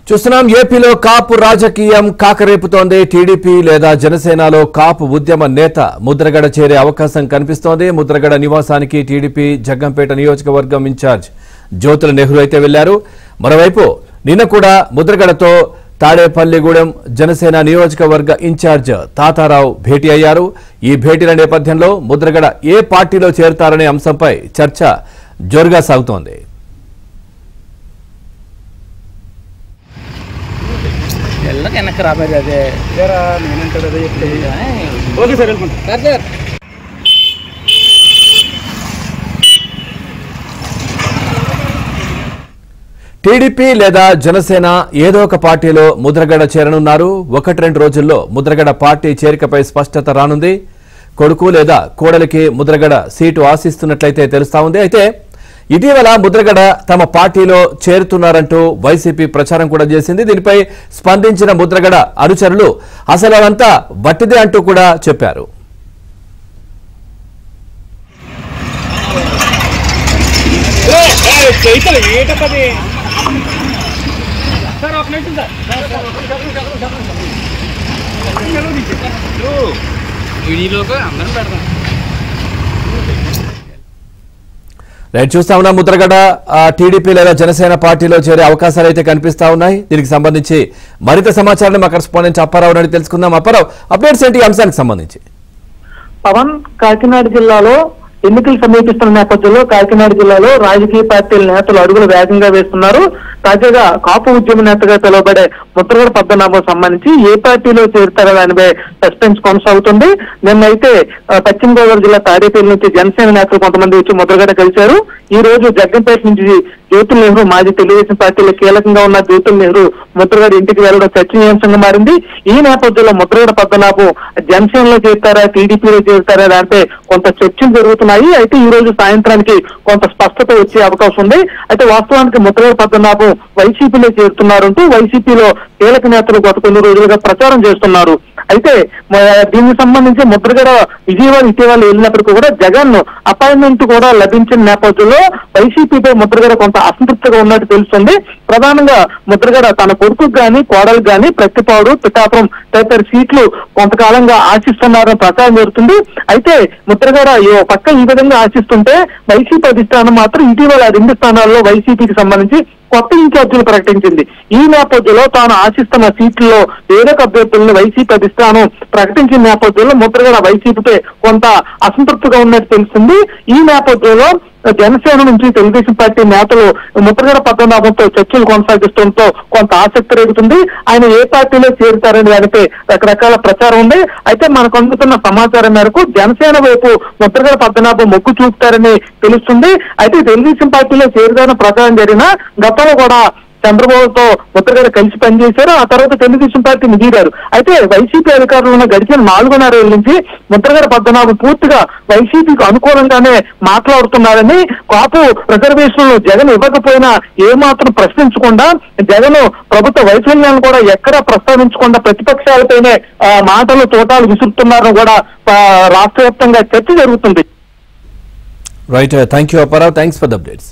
చూస్తున్నాం ఏపీలో కాపు రాజకీయం కాకరేపుతోంది. టీడీపీ లేదా జనసేనలో కాపు ఉద్యమ నేత ముద్రగడ చేరే అవకాశం కనిపిస్తోంది. ముద్రగడ నివాసానికి టీడీపీ జగ్గంపేట నియోజకవర్గం ఇన్ఛార్జ్ జ్యోతుల నెహ్రూ అయితే వెళ్లారు. మరోవైపు నిన్న కూడా ముద్రగడతో తాడేపల్లిగూడెం జనసేన నియోజకవర్గ ఇన్ఛార్జ్ తాతారావు భేటీ అయ్యారు. ఈ భేటీల నేపథ్యంలో ముద్రగడ ఏ పార్టీలో చేరతారనే అంశంపై చర్చ జోరుగా సాగుతోంది. వెనక్కి రాబోయేది అదే ఓకే సార్ సార్ టీడీపీ లేదా జనసేన ఏదో ఒక పార్టీలో ముద్రగడ చేరనున్నారు. 1-2 రోజుల్లో ముద్రగడ పార్టీ చేరికపై స్పష్టత రానుంది. కొడుకు లేదా కోడలికి ముద్రగడ సీటు ఆశిస్తున్నట్లయితే తెలుస్తా ఉంది. అయితే ఇటీవల ముద్రగడ తమ పార్టీలో చేరుతున్నారంటూ వైసీపీ ప్రచారం కూడా చేసింది. దీనిపై స్పందించిన ముద్రగడ అనుచరులు అసలు అదంతా వట్టిదే అంటూ కూడా చెప్పారు. రైట్, చూస్తా ఉన్నాం ముద్రగడ టీడీపీ లేదా జనసేన పార్టీలో చేరే అవకాశాలు అయితే కనిపిస్తా ఉన్నాయి. దీనికి సంబంధించి మరింత సమాచారాన్ని మా కరెస్పాండెంట్ అప్పారావు అని తెలుసుకుందాం. అప్పారావు, అప్డేట్స్ ఏంటి అంశానికి సంబంధించి? పవన్, కాకినాడ జిల్లాలో ఎన్నికలు సమీపిస్తున్న నేపథ్యంలో కాకినాడ జిల్లాలో రాజకీయ పార్టీల నేతలు అడుగులు వేగంగా వేస్తున్నారు. తాజాగా కాపు ఉద్యమ నేతగా పిలువబడే ముద్రగడ పద్మనాభం సంబంధించి ఏ పార్టీలో చేరుతారో దానిపై సస్పెన్స్ కొనసాగుతుంది. నిన్నైతే పశ్చిమ గోదావరి జిల్లా తాడేపల్లి నుంచి జనసేన నేతలు కొంతమంది వచ్చి ముద్రగడ కలిశారు. ఈ రోజు జగ్గంపేట నుంచి జ్యోతుల నెహ్రూ, మాజీ తెలుగుదేశం పార్టీలో కీలకంగా ఉన్న జ్యోతుల నెహ్రూ ముద్రగడ ఇంటికి వెళ్లడం చర్చనీయాంశంగా మారింది. ఈ నేపథ్యంలో ముద్రగడ పద్మనాభం జనసేనలో చేరుతారా, టీడీపీలో చేరుతారా దానిపై కొంత చర్చలు జరుగుతున్నాయి. అయితే ఈ రోజు సాయంత్రానికి కొంత స్పష్టత వచ్చే అవకాశం ఉంది. అయితే వాస్తవానికి ముద్రగడ పద్మనాభం వైసీపీలో చేరుతున్నారంటూ వైసీపీలో కీలక నేతలు గత కొన్ని రోజులుగా ప్రచారం చేస్తున్నారు. అయితే దీనికి సంబంధించి ముద్రగడ విజయవాడ ఇటీవల వెళ్ళినప్పటికీ కూడా జగన్ అపాయింట్మెంట్ కూడా లభించిన నేపథ్యంలో వైసీపీపై ముద్రగడ కొంత అసంతృప్తిగా ఉన్నట్టు తెలుస్తుంది. ప్రధానంగా ముద్రగడ తన కొడుకు గాని కోడలు గాని ప్రతిపాడు, పిఠాపురం తదితర సీట్లు కొంతకాలంగా ఆశిస్తున్నారని ప్రచారం జరుగుతుంది. అయితే ముద్రగడ పక్క ఈ విధంగా ఆశిస్తుంటే వైసీపీ అధిష్టానం మాత్రం ఇటీవల 2 స్థానాల్లో వైసీపీకి సంబంధించి కొత్త ఇన్ఛార్జీలు ప్రకటించింది. ఈ నేపథ్యంలో తాను ఆశిస్తున్న సీట్లలో ఏదో అభ్యర్థులను వైసీపీ అధిష్టానం ప్రకటించిన నేపథ్యంలో ముద్రగడ వైసీపీపై కొంత అసంతృప్తిగా ఉన్నట్టు తెలిసింది. ఈ నేపథ్యంలో జనసేన నుంచి తెలుగుదేశం పార్టీ నేతలు ముద్రగడ పద్మనాభంతో చర్చలు కొనసాగిస్తుండటంతో కొంత ఆసక్తి రేగుతుంది. ఆయన ఏ పార్టీలో చేరుతారని దానిపై రకరకాల ప్రచారం ఉంది. అయితే మనకు అందుతున్న సమాచారం మేరకు జనసేన వైపు ముద్రగడ పద్మనాభం మొగ్గు చూపుతారని తెలుస్తుంది. అయితే తెలుగుదేశం పార్టీలో చేరుతారని ప్రచారం జరిగినా గతంలో కూడా చంద్రబాబుతో ముద్రగడ కలిసి పనిచేశారు. ఆ తర్వాత తెలుగుదేశం పార్టీ మిగిలారు. అయితే వైసీపీ అధికారులు ఉన్న గడిచిన 4.5 ఏళ్ల నుంచి ముద్రగడ పద్మనాభం పూర్తిగా వైసీపీకి అనుకూలంగానే మాట్లాడుతున్నారని, కాపు రిజర్వేషన్లు జగన్ ఇవ్వకపోయినా ఏమాత్రం ప్రశ్నించకుండా, జగన్ ప్రభుత్వ వైఫల్యాలను కూడా ఎక్కడా ప్రస్తావించకుండా ప్రతిపక్షాలపైనే మాటలు తోటాలు విసురుతున్నారని కూడా రాష్ట్ర వ్యాప్తంగా చర్చ జరుగుతుంది. Right, thank you Apparao, thanks for the updates.